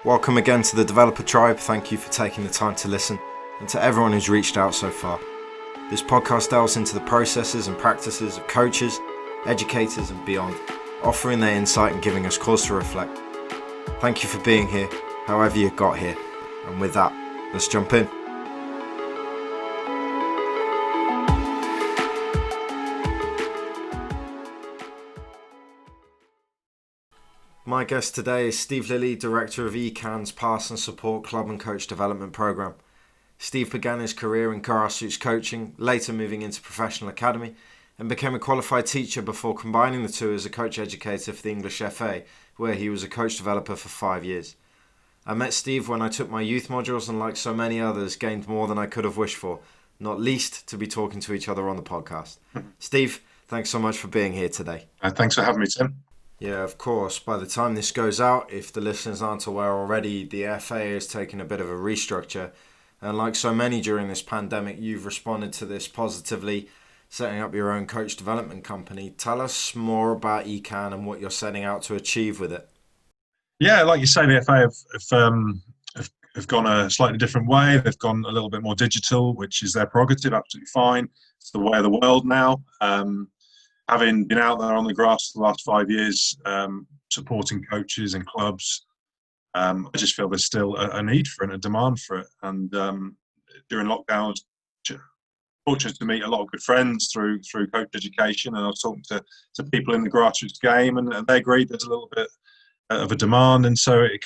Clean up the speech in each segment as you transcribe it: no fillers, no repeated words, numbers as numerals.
Welcome again to the Developer Tribe. Thank you for taking the time to listen, and to everyone who's reached out so far. This podcast delves into the processes and practices of coaches, educators and beyond, offering their insight and giving us cause to reflect. Thank you for being here, however you got here. And with that, let's jump in. My guest today is Steve Lilley, Director of ECAN's Pass and Support Club and Coach Development Programme. Steve began his career in grassroots coaching, later moving into professional academy, and became a qualified teacher before combining the two as a coach educator for the English FA, where he was a coach developer for 5 years. I met Steve when I took my youth modules and, like so many others, gained more than I could have wished for, not least to be talking to each other on the podcast. Steve, thanks so much for being here today. Thanks for having me, Tim. Yeah, of course. By the time this goes out, if the listeners aren't aware already, the FA is taking a bit of a restructure. And like so many during this pandemic, you've responded to this positively, setting up your own coach development company. Tell us more about ECAN and what you're setting out to achieve with it. Yeah, like you say, the FA have gone a slightly different way. They've gone a little bit more digital, which is their prerogative, absolutely fine. It's the way of the world now. Having been out there on the grass for the last 5 years, supporting coaches and clubs, I just feel there's still a need for it, a demand for it. And during lockdown, I was fortunate to meet a lot of good friends through coach education, and I was talking to people in the grassroots game, and they agreed there's a little bit of a demand, and so it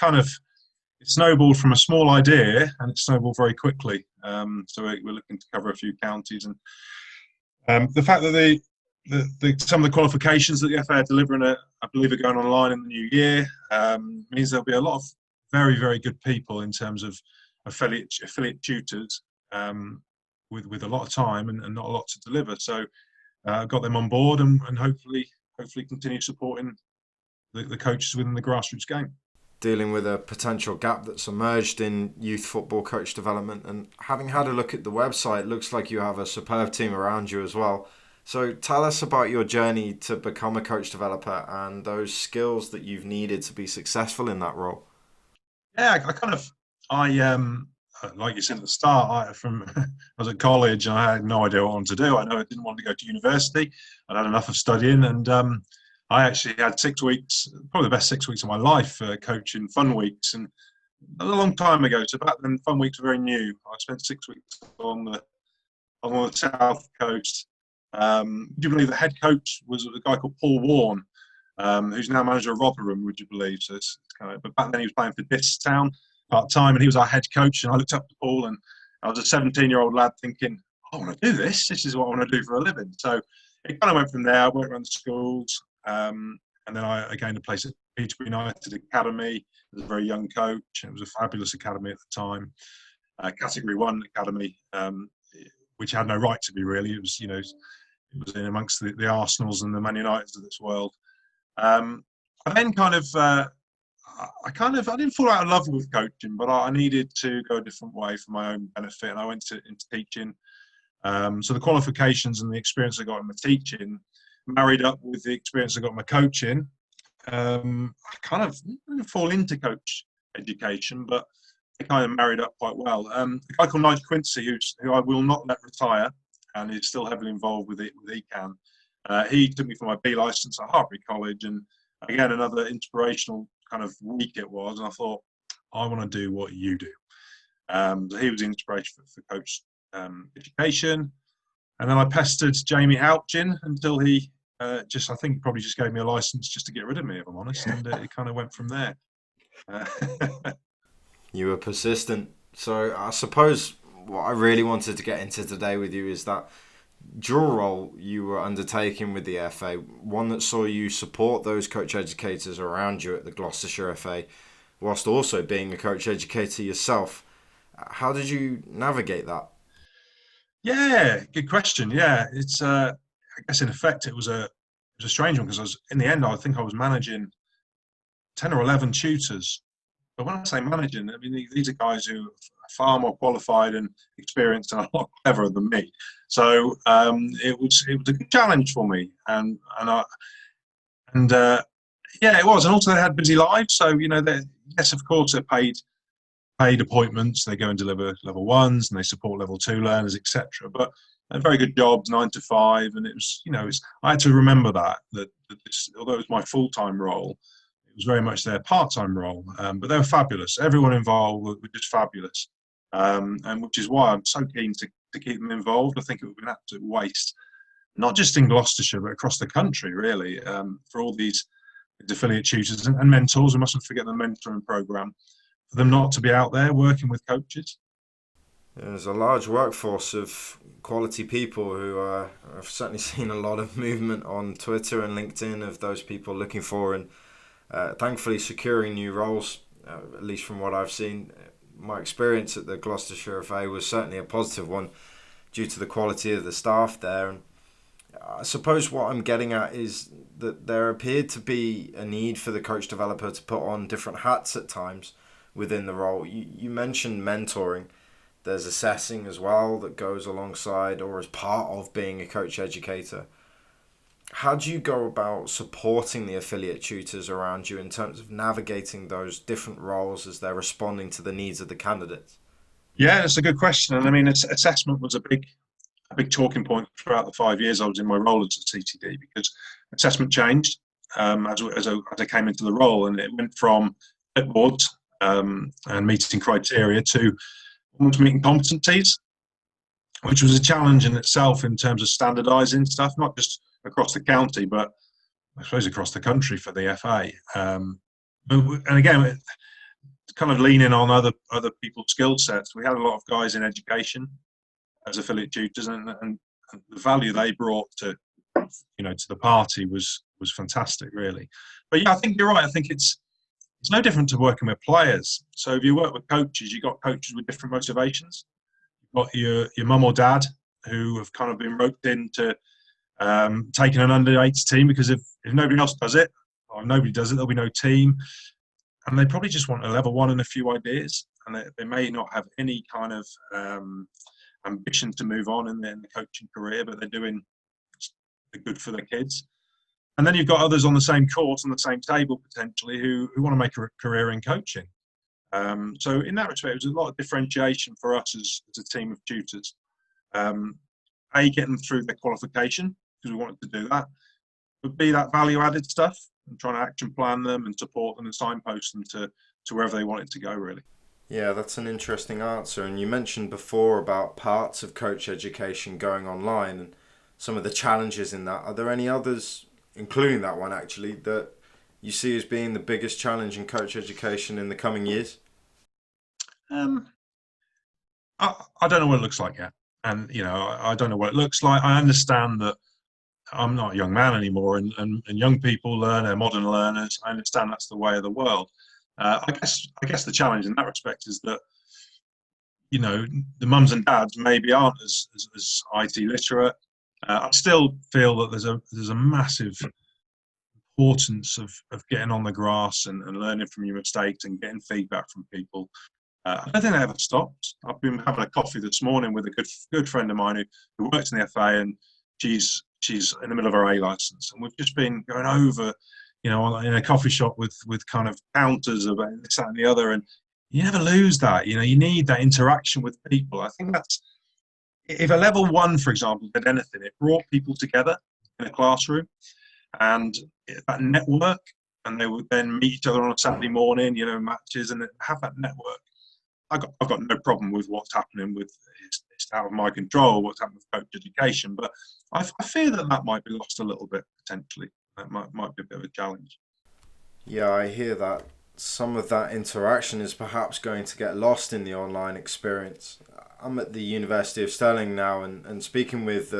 snowballed from a small idea, and it snowballed very quickly. So we're looking to cover a few counties, and the fact that some of the qualifications that the FA are delivering, I believe, are going online in the new year, means there'll be a lot of very, very good people in terms of affiliate tutors with a lot of time and not a lot to deliver. So I've got them on board and hopefully continue supporting the coaches within the grassroots game. Dealing with a potential gap that's emerged in youth football coach development, and having had a look at the website, looks like you have a superb team around you as well. So tell us about your journey to become a coach developer and those skills that you've needed to be successful in that role. Yeah, like you said at the start, I was at college and I had no idea what I wanted to do. I know I didn't want to go to university. I'd had enough of studying, and I actually had 6 weeks, probably the best 6 weeks of my life, coaching fun weeks. And a long time ago, so back then fun weeks were very new. I spent 6 weeks on the south coast. Would you believe the head coach was a guy called Paul Warren, who's now manager of Rotherham, would you believe? So it's kind of, but back then he was playing for Distown part-time, and he was our head coach, and I looked up to Paul, and I was a 17-year-old lad thinking, I want to do this. This is what I want to do for a living. So it kind of went from there. I went around the schools, and then I gained a place at Peterborough United Academy as a very young coach. It was a fabulous academy at the time, Category 1 academy, which had no right to be really. It was, it was in amongst the Arsenals and the Man Uniteds of this world. I then I didn't fall out of love with coaching, but I needed to go a different way for my own benefit, and I went into teaching. So the qualifications and the experience I got in my teaching married up with the experience I got in my coaching. I kind of didn't fall into coach education, but it kind of married up quite well. A guy called Nigel Quincy, who I will not let retire, and is still heavily involved with ECAN. He took me for my B licence at Harbury College, and again, another inspirational kind of week it was, and I thought, I want to do what you do. So he was the inspiration for coach education. And then I pestered Jamie Halpchin until he I think probably just gave me a licence just to get rid of me, if I'm honest, and it kind of went from there. You were persistent. So I suppose what I really wanted to get into today with you is that dual role you were undertaking with the FA, one that saw you support those coach educators around you at the Gloucestershire FA, whilst also being a coach educator yourself. How did you navigate that? Yeah, good question. Yeah, it's I guess in effect it was a strange one, because in the end I think I was managing 10 or 11 tutors. But when I say managing, I mean these are guys who are far more qualified and experienced and a lot cleverer than me. So it was a good challenge for me, and Yeah, it was, and also they had busy lives. So yes, of course, they're paid appointments. They go and deliver level ones, and they support level two learners, etc. But a very good jobs, 9 to 5, and it was I had to remember that this, although it was my full time role, it was very much their part time role. But they were fabulous. Everyone involved were just fabulous, and which is why I'm so keen to keep them involved. I think it would be an absolute waste, not just in Gloucestershire, but across the country, really, for all these affiliate tutors and mentors. We mustn't forget the mentoring program, for them not to be out there working with coaches. There's a large workforce of quality people who I've certainly seen a lot of movement on Twitter and LinkedIn of those people looking for and thankfully securing new roles, at least from what I've seen. My experience at the Gloucestershire FA was certainly a positive one due to the quality of the staff there. And I suppose what I'm getting at is that there appeared to be a need for the coach developer to put on different hats at times within the role. You mentioned mentoring. There's assessing as well that goes alongside or as part of being a coach educator. How do you go about supporting the affiliate tutors around you in terms of navigating those different roles as they're responding to the needs of the candidates? Yeah, that's a good question. And I mean, assessment was a big talking point throughout the 5 years I was in my role as a CTD, because assessment changed as I came into the role, and it went from clipboards and meeting criteria to almost meeting competencies, which was a challenge in itself in terms of standardising stuff, not just across the county, but I suppose across the country for the FA. And again, kind of leaning on other people's skill sets. We had a lot of guys in education as affiliate tutors, and the value they brought to the party was fantastic, really. But yeah, I think you're right. I think it's no different to working with players. So if you work with coaches, you've got coaches with different motivations. You've got your mum or dad who have kind of been roped into taking an under-8s team, because if nobody else does it, or if nobody does it, there'll be no team. And they probably just want a level one and a few ideas. And they may not have any kind of ambition to move on in the coaching career, but they're doing good for their kids. And then you've got others on the same course, on the same table potentially, who want to make a career in coaching. So in that respect, it was a lot of differentiation for us as a team of tutors. Getting them through their qualification, because we wanted to do that, but B, that value-added stuff, and trying to action plan them and support them and signpost them to wherever they wanted to go, really. Yeah, that's an interesting answer. And you mentioned before about parts of coach education going online and some of the challenges in that. Are there any others, including that one actually, that you see as being the biggest challenge in coach education in the coming years? I don't know what it looks like yet. And, I don't know what it looks like. I understand that I'm not a young man anymore, and young people learn, they're modern learners. I understand that's the way of the world. I guess the challenge in that respect is that, the mums and dads maybe aren't as IT literate. I still feel that there's a massive importance of getting on the grass and learning from your mistakes and getting feedback from people. I don't think that ever stops. I've been having a coffee this morning with a good friend of mine who works in the FA, and she's in the middle of her A license, and we've just been going over, in a coffee shop with kind of counters about this, that, and the other, and you never lose that. You need that interaction with people. I think that's, if a level one, for example, did anything, it brought people together in a classroom, and that network, and they would then meet each other on a Saturday morning, matches, and have that network. I've got no problem with what's happening with it's out of my control, what's happening with coach education, but I fear that might be lost a little bit potentially. That might be a bit of a challenge. Yeah, I hear that. Some of that interaction is perhaps going to get lost in the online experience. I'm at the University of Stirling now, and speaking with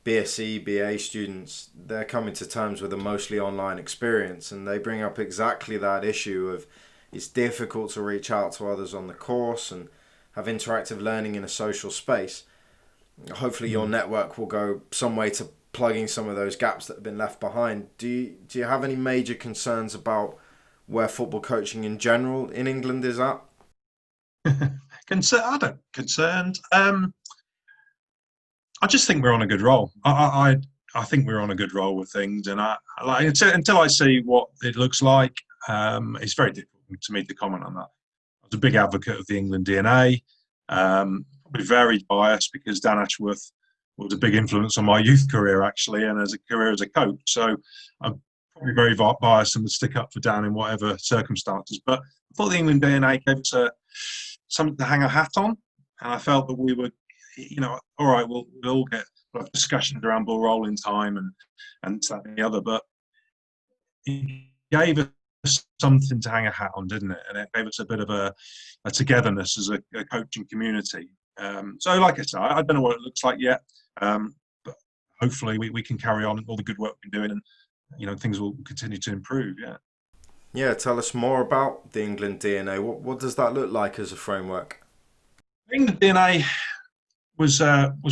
BSc, BA students, they're coming to terms with a mostly online experience, and they bring up exactly that issue of it's difficult to reach out to others on the course and have interactive learning in a social space. Hopefully your network will go some way to plugging some of those gaps that have been left behind. Do you have any major concerns about where football coaching in general in England is at? Concerned. I just think we're on a good roll. I think we're on a good roll with things, and I like until I see what it looks like. It's very difficult to me to comment on that. I was a big advocate of the England DNA. Probably very biased because Dan Ashworth was a big influence on my youth career actually, and as a career as a coach. So I'm probably very biased and would stick up for Dan in whatever circumstances. But I thought the England DNA gave us something to hang a hat on, and I felt that we were, all right, we'll all get discussions around ball rolling time and that and the other, but it gave us something to hang a hat on, didn't it? And it gave us a bit of a togetherness as a coaching community. So, like I said, I don't know what it looks like yet, but hopefully we can carry on all the good work we're doing, and things will continue to improve. Yeah. Yeah, tell us more about the England DNA. What does that look like as a framework? England DNA was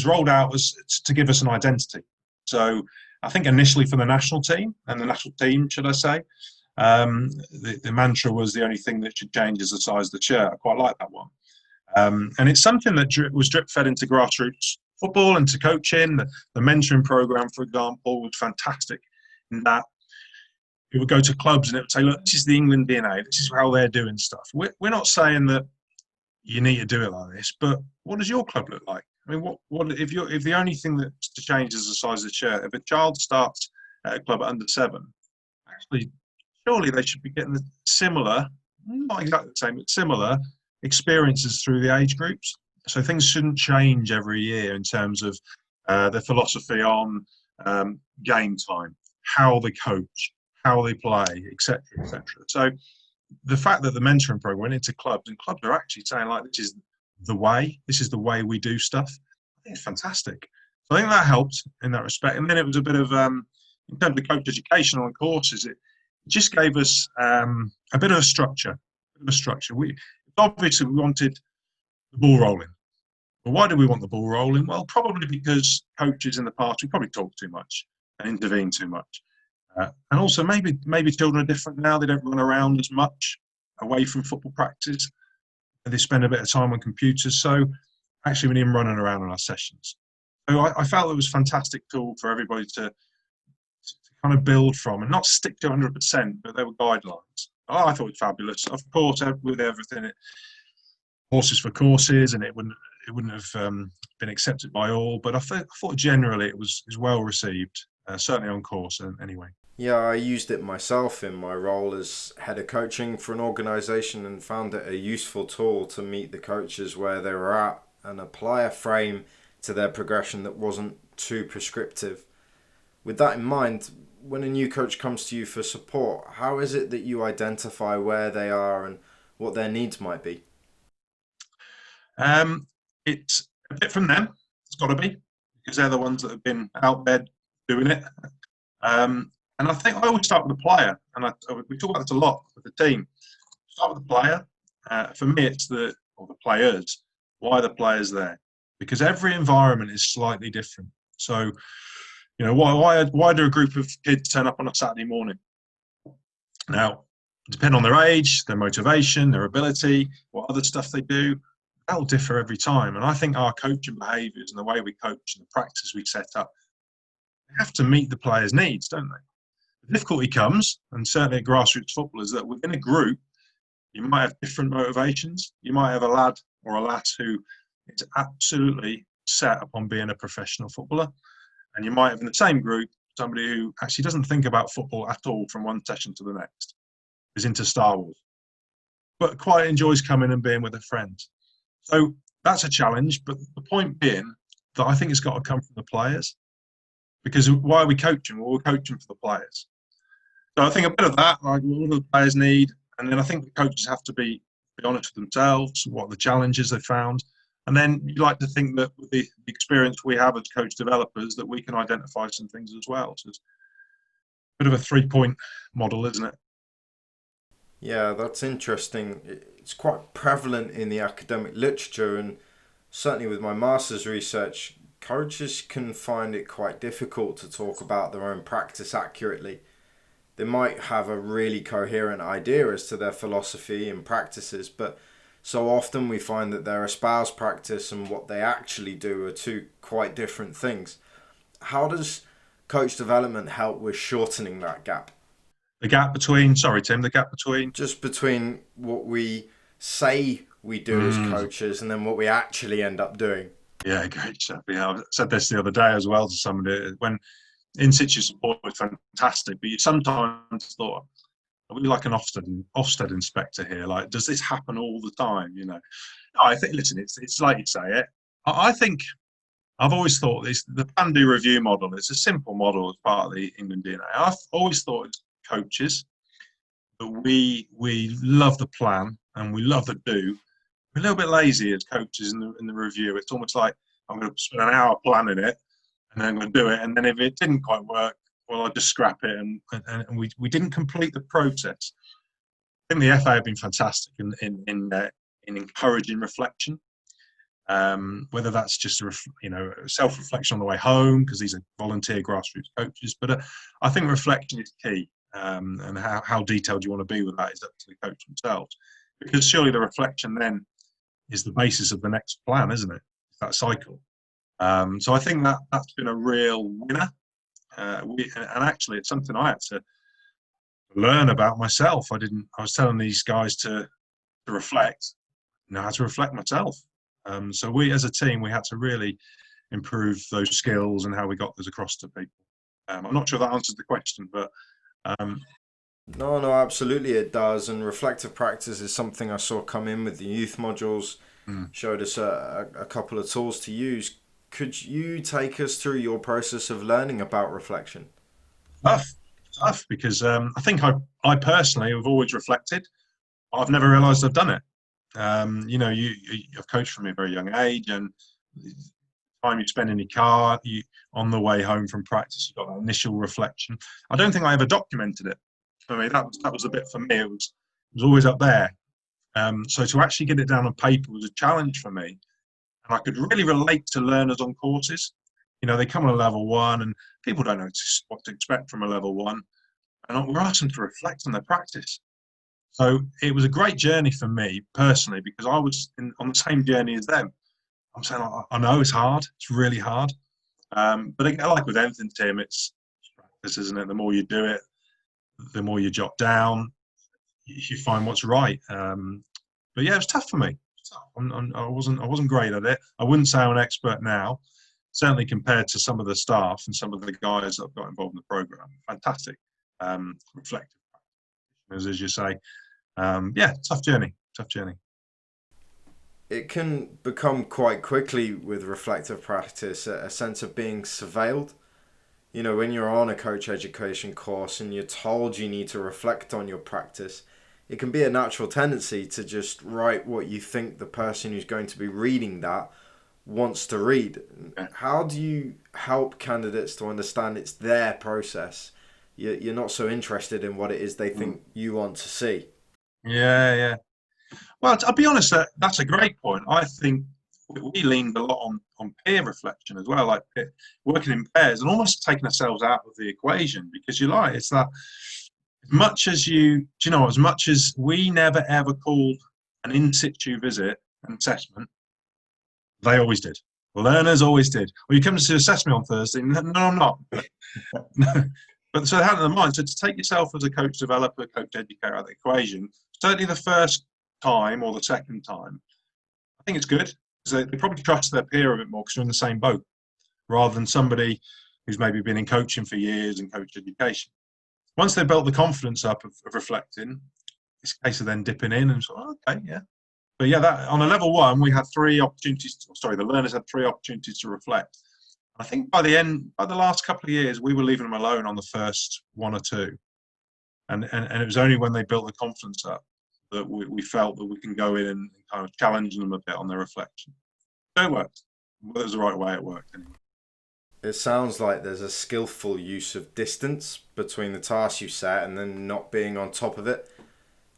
rolled out as to give us an identity. So I think initially for the national team, and the national team, should I say, the mantra was the only thing that should change is the size of the shirt. I quite like that one. And it's something that was drip fed into grassroots football, into coaching. The mentoring program, for example, was fantastic in that it would go to clubs and it would say, look, this is the England DNA. This is how they're doing stuff. We're not saying that you need to do it like this, but what does your club look like? I mean, what if the only thing that's to change is the size of the shirt? If a child starts at a club at under 7, actually, surely they should be getting the similar, not exactly the same, but similar experiences through the age groups. So things shouldn't change every year in terms of the philosophy on game time, how they coach, how they play, etc., etc. So the fact that the mentoring program went into clubs and clubs are actually saying like this is the way we do stuff, I think it's fantastic. So I think that helped in that respect. And then it was a bit of in terms of coach education on courses, it just gave us a bit of a structure. We obviously we wanted the ball rolling. But why do we want the ball rolling? Well, probably because coaches in the past we probably talk too much and intervene too much. And also maybe children are different now. They don't run around as much away from football practice. And they spend a bit of time on computers. So actually we need them running around in our sessions. So I felt it was a fantastic tool for everybody to kind of build from and not stick to 100%, but there were guidelines. I thought it was fabulous. Of course, with everything, horses for courses, and it wouldn't have been accepted by all. But I thought generally it was well received, certainly on course anyway. Yeah, I used it myself in my role as head of coaching for an organisation and found it a useful tool to meet the coaches where they were at and apply a frame to their progression that wasn't too prescriptive. With that in mind, when a new coach comes to you for support, how is it that you identify where they are and what their needs might be? It's a bit from them. It's got to be because they're the ones that have been out there doing it. And I think I always start with the player, and we talk about this a lot with the team. Start with the player. For me, it's the players. Why are the players there? Because every environment is slightly different. So, why do a group of kids turn up on a Saturday morning? Now, depending on their age, their motivation, their ability, what other stuff they do, that'll differ every time. And I think our coaching behaviours and the way we coach and the practice we set up have to meet the players' needs, don't they? The difficulty comes, and certainly at grassroots football, is that within a group, you might have different motivations. You might have a lad or a lass who is absolutely set upon being a professional footballer. And you might have in the same group somebody who actually doesn't think about football at all from one session to the next, is into Star Wars, but quite enjoys coming and being with their friends. So that's a challenge. But the point being that I think it's got to come from the players. Because why are we coaching? Well, we're coaching for the players. So I think a bit of that, like what the players need, and then I think the coaches have to be honest with themselves, what are the challenges they found. And then you like to think that with the experience we have as coach developers, that we can identify some things as well. So it's a bit of a 3-point model, isn't it? Yeah, that's interesting. It's quite prevalent in the academic literature, and certainly with my master's research, coaches can find it quite difficult to talk about their own practice accurately. They might have a really coherent idea as to their philosophy and practices, but so often we find that their espoused practice and what they actually do are two quite different things. How does coach development help with shortening that gap? The gap between, sorry, Tim, the gap between. Just between what we say we do as Mm, coaches and then what we actually end up doing. yeah, great stuff. Yeah, I said this the other day as well to somebody. When in situ support was fantastic, but you sometimes thought, are we like an Ofsted inspector here? Like, does this happen all the time? You know, no, I think, listen, it's like you say it. I think I've always thought this, the plan-do review model, it's a simple model as part of the England DNA. I've always thought as coaches that we love the plan and we love the do. We're a little bit lazy as coaches in the review. It's almost like I'm going to spend an hour planning it and then I'm going to do it. And then if it didn't quite work, well, I just scrap it. And we didn't complete the process. I think the FA have been fantastic in encouraging reflection. Whether that's just self-reflection on the way home, because these are volunteer grassroots coaches, but I think reflection is key, and how detailed you want to be with that is up to the coach themselves, because surely the reflection then is the basis of the next plan, isn't it? That cycle. So I think that's been a real winner, and actually it's something I had to learn about myself. I was telling these guys to reflect, how to reflect myself. So we, as a team, we had to really improve those skills and how we got those across to people. I'm not sure that answers the question, but No, absolutely it does. And reflective practice is something I saw come in with the youth modules, showed us a couple of tools to use. Could you take us through your process of learning about reflection? tough because I think I personally have always reflected. I've never realised I've done it. You've coached from a very young age, and the time you spend in your car, on the way home from practice, you've got that initial reflection. I don't think I ever documented it. For me, that was a bit for me. It was always up there. So to actually get it down on paper was a challenge for me, and I could really relate to learners on courses. They come on a level one, and people don't know what to expect from a level one, and we're asking them to reflect on their practice. So it was a great journey for me personally, because I was on the same journey as them. I'm saying, I know it's hard. It's really hard. But again, like with anything, Tim, it's practice, isn't it? The more you do it, the more you jot down, you find what's right. But yeah, it was tough for me. I wasn't great at it. I wouldn't say I'm an expert now. Certainly compared to some of the staff and some of the guys that have got involved in the program. Fantastic, reflective, as you say. Tough journey. It can become quite quickly with reflective practice a sense of being surveilled. When you're on a coach education course and you're told you need to reflect on your practice, it can be a natural tendency to just write what you think the person who's going to be reading that wants to read. How do you help candidates to understand it's their process? You're not so interested in what it is they think you want to see. Yeah. Well, I'll be honest, that's a great point. I think we leaned a lot on peer reflection as well, like working in pairs and almost taking ourselves out of the equation, because you're right, it's that as much as we never ever called an in situ visit an assessment, they always did. Learners always did. Well, you come to assess me on Thursday. No, I'm not. No. But so have it in mind. So to take yourself as a coach developer, coach educator out of the equation, certainly the first time or the second time, I think it's good, because they probably trust their peer a bit more because you're in the same boat, rather than somebody who's maybe been in coaching for years and coach education. Once they've built the confidence up of reflecting, it's a case of then dipping in and sort of, okay, yeah. But yeah, that on a level one, we had the learners had 3 opportunities to reflect. I think by the last couple of years, we were leaving them alone on the first 1 or 2. And it was only when they built the confidence up that we felt that we can go in and kind of challenge them a bit on their reflection. So it worked. Whether it was the right way, it worked anyway. It sounds like there's a skillful use of distance between the task you set and then not being on top of it.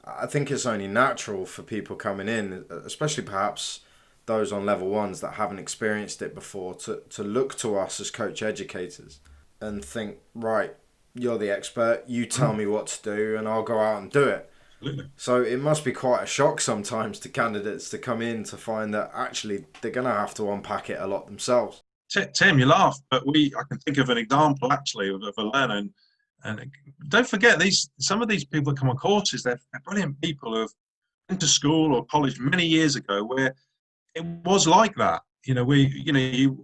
I think it's only natural for people coming in, especially perhaps those on level ones that haven't experienced it before, to look to us as coach educators and think, right, you're the expert, you tell me what to do and I'll go out and do it. Absolutely. So it must be quite a shock sometimes to candidates to come in to find that actually they're going to have to unpack it a lot themselves. Tim, you laugh, but I can think of an example actually of a learner, and don't forget some of these people that come on courses, they're brilliant people who have been to school or college many years ago where it was like that. You literally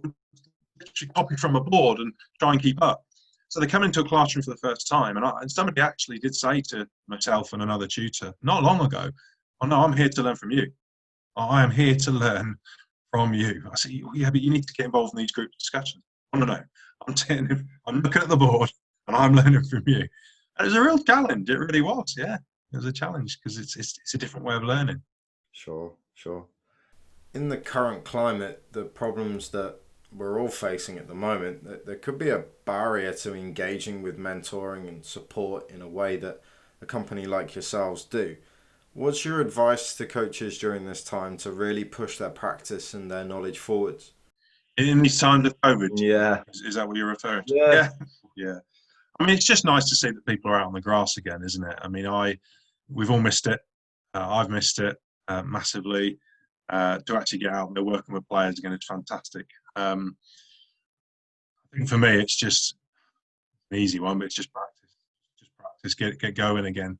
copy from a board and try and keep up. So they come into a classroom for the first time, and somebody actually did say to myself and another tutor not long ago, "Oh no, I'm here to learn from you. I am here to learn from you." I said, "Yeah, but you need to get involved in these group discussions." "Oh no, I'm looking at the board and I'm learning from you." And it was a real challenge. It really was. Yeah, it was a challenge because it's a different way of learning. Sure. In the current climate, the problems that we're all facing at the moment, there could be a barrier to engaging with mentoring and support in a way that a company like yourselves do. What's your advice to coaches during this time to really push their practice and their knowledge forwards? In these times of COVID, Yeah. is that what you're referring to? Yeah. Yeah. I mean, it's just nice to see that people are out on the grass again, isn't it? I mean, we've all missed it. I've missed it massively. To actually get out there working with players again, it's fantastic. I think for me, it's just an easy one, but it's just practice. Just practice, get going again.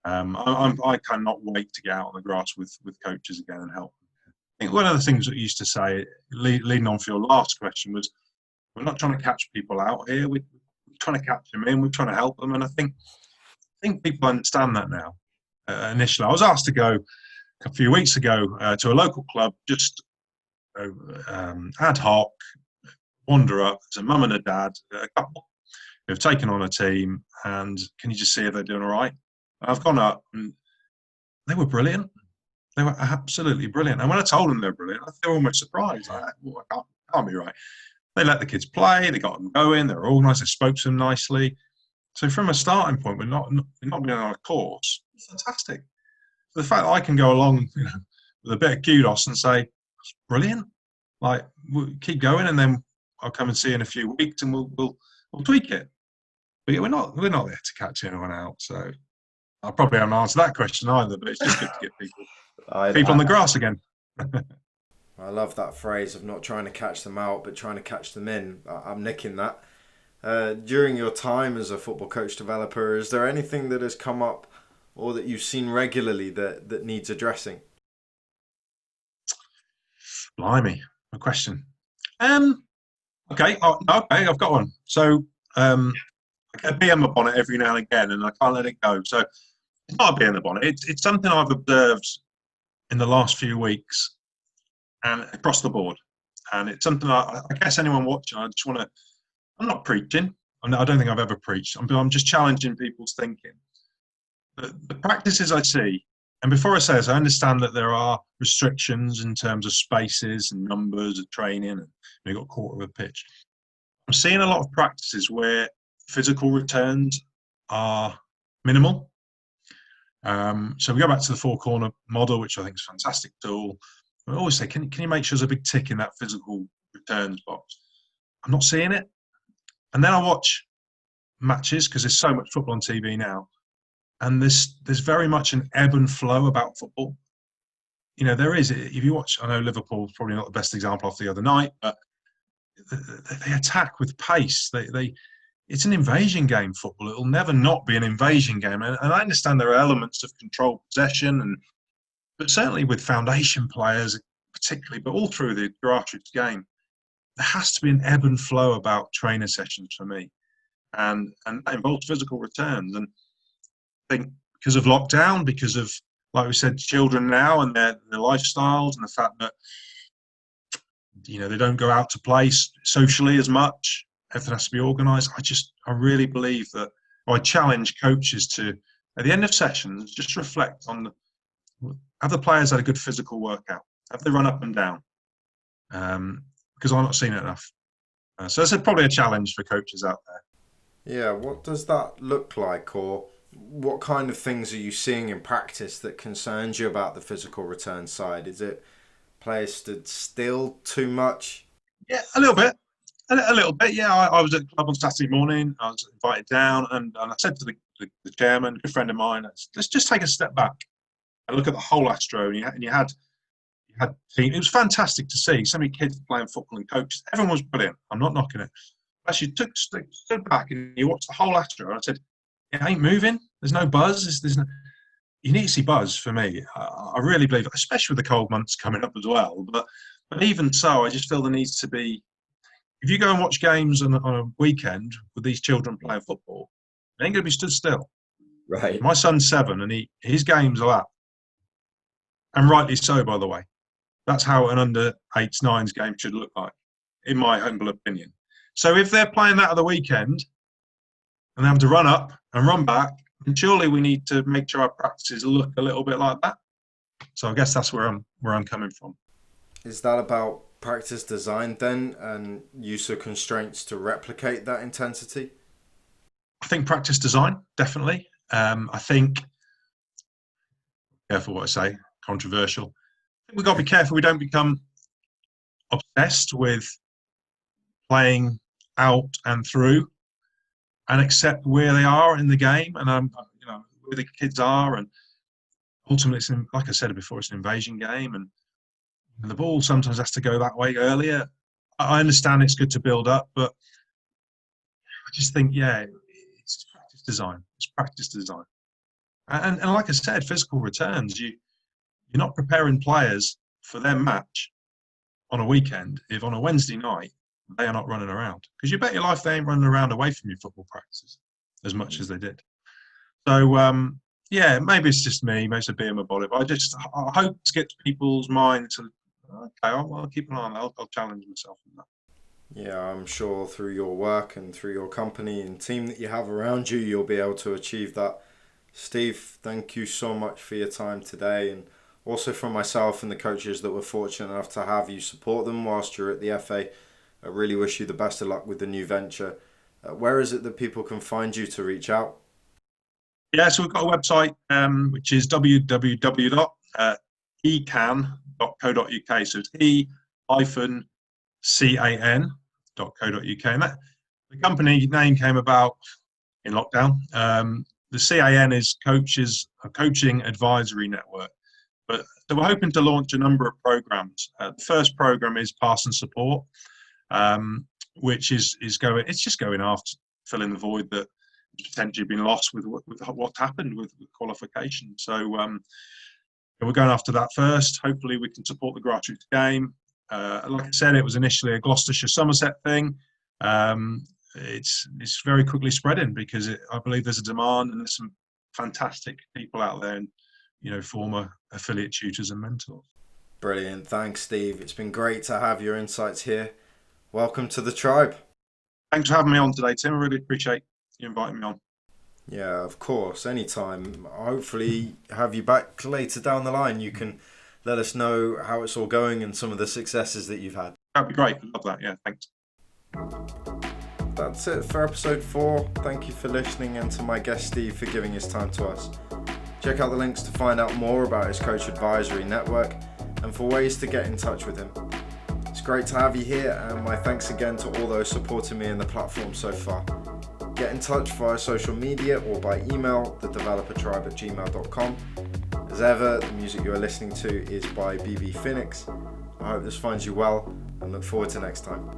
I cannot wait to get out on the grass with coaches again and help. I think one of the things that you used to say, leading on for your last question, was we're not trying to catch people out here. We're trying to catch them in. We're trying to help them, and I think people understand that now. Initially, I was asked to go a few weeks ago to a local club, just ad hoc, wander up. There's a mum and a dad, a couple who've taken on a team, and can you just see if they're doing all right? I've gone up, and they were brilliant. They were absolutely brilliant. And when I told them they were brilliant, they were almost surprised. Can't be right. They let the kids play. They got them going. They were organised. They spoke to them nicely. So from a starting point, we're not being on a course. It's fantastic. The fact that I can go along, with a bit of kudos and say, "It's brilliant. Like, we'll keep going, and then I'll come and see you in a few weeks, and we'll tweak it." But yeah, we're not there to catch anyone out. So I probably haven't answered that question either. But it's just good to get people on the grass again. I love that phrase of not trying to catch them out, but trying to catch them in. I'm nicking that. During your time as a football coach developer, is there anything that has come up or that you've seen regularly that needs addressing? Blimey, a question. Okay, I've got one. So I get a bee in my bonnet every now and again, and I can't let it go. So it's not a bee in the bonnet. It's something I've observed in the last few weeks and across the board. And it's something I guess anyone watching, I just want to, I'm not preaching. I don't think I've ever preached. I'm just challenging people's thinking. The practices I see, and before I say this, I understand that there are restrictions in terms of spaces and numbers of training, and you've got a quarter of a pitch. I'm seeing a lot of practices where physical returns are minimal. So we go back to the four corner model, which I think is a fantastic tool. I always say, can you make sure there's a big tick in that physical returns box? I'm not seeing it. And then I watch matches because there's so much football on TV now, and there's very much an ebb and flow about football. There is. If you watch, I know Liverpool's probably not the best example of the other night, but they attack with pace. It's an invasion game, football. It'll never not be an invasion game. And I understand there are elements of controlled possession, but certainly with foundation players particularly, but all through the grassroots game, there has to be an ebb and flow about trainer sessions for me. And that involves physical returns. And I think because of lockdown, because of, like we said, children now and their lifestyles, and the fact that they don't go out to play socially as much, everything has to be organised. I really believe that, or I challenge coaches to, at the end of sessions, just reflect on have the players had a good physical workout? Have they run up and down? Because I'm not seeing it enough. So that's probably a challenge for coaches out there. Yeah, what does that look like, or what kind of things are you seeing in practice that concerns you about the physical return side? Is it players stood still too much? Yeah, a little bit. A little bit, yeah. I was at the club on Saturday morning. I was invited down, and I said to the chairman, a good friend of mine, let's just take a step back and look at the whole Astro. And you had had team. It was fantastic to see so many kids playing football and coaches. Everyone was brilliant. I'm not knocking it. Actually, stood back and you watched the whole after. And I said, "It ain't moving. There's no buzz. There's no. You need to see buzz for me. I really believe, especially with the cold months coming up as well. But even so, I just feel there needs to be. If you go and watch games on a weekend with these children playing football, they ain't going to be stood still. Right. My son's 7, and his games are that, and rightly so, by the way. That's how an under 8s, 9s game should look like, in my humble opinion. So if they're playing that at the weekend and they have to run up and run back, then surely we need to make sure our practices look a little bit like that. So I guess that's where I'm coming from. Is that about practice design then, and use of constraints to replicate that intensity? I think practice design, definitely. I think, careful what I say, controversial. I think we've got to be careful we don't become obsessed with playing out and through, and accept where they are in the game, and where the kids are, and ultimately, like I said before, it's an invasion game, and the ball sometimes has to go that way earlier. I understand it's good to build up, but I just think, it's practice design. It's practice design, and like I said, physical returns. You're not preparing players for their match on a weekend if on a Wednesday night they are not running around, because you bet your life they ain't running around away from your football practices as much as they did. So maybe it's just me, maybe it's a bit of my body, but I hope to get to people's minds to, okay, I'll keep an eye on that. I'll challenge myself in that. Yeah, I'm sure through your work and through your company and team that you have around you, you'll be able to achieve that. Steve, thank you so much for your time today, and also from myself and the coaches that were fortunate enough to have you support them whilst you're at the FA. I really wish you the best of luck with the new venture. Where is it that people can find you to reach out? Yeah, so we've got a website, which is www.ecan.co.uk. So it's e-can.co.uk. And the company name came about in lockdown. The CAN is a Coaching Advisory Network. So we're hoping to launch a number of programs. The first program is Pass and Support, which is going after filling the void that has potentially been lost with what's happened with qualification. So we're going after that first. Hopefully we can support the grassroots game. Like I said, it was initially a Gloucestershire Somerset thing. It's very quickly spreading because I believe there's a demand, and there's some fantastic people out there, and former affiliate tutors and mentors. Brilliant. Thanks, Steve. It's been great to have your insights here. Welcome to the tribe. Thanks for having me on today, Tim. I really appreciate you inviting me on. Yeah, of course. Anytime. Hopefully have you back later down the line. You can let us know how it's all going and some of the successes that you've had. That'd be great. Love that. Yeah, thanks. That's it for episode 4. Thank you for listening, and to my guest Steve for giving his time to us. Check out the links to find out more about his Coach Advisory Network and for ways to get in touch with him. It's great to have you here, and my thanks again to all those supporting me in the platform so far. Get in touch via social media or by email, thedevelopertribe@gmail.com. As ever, the music you are listening to is by BB Phoenix. I hope this finds you well, and look forward to next time.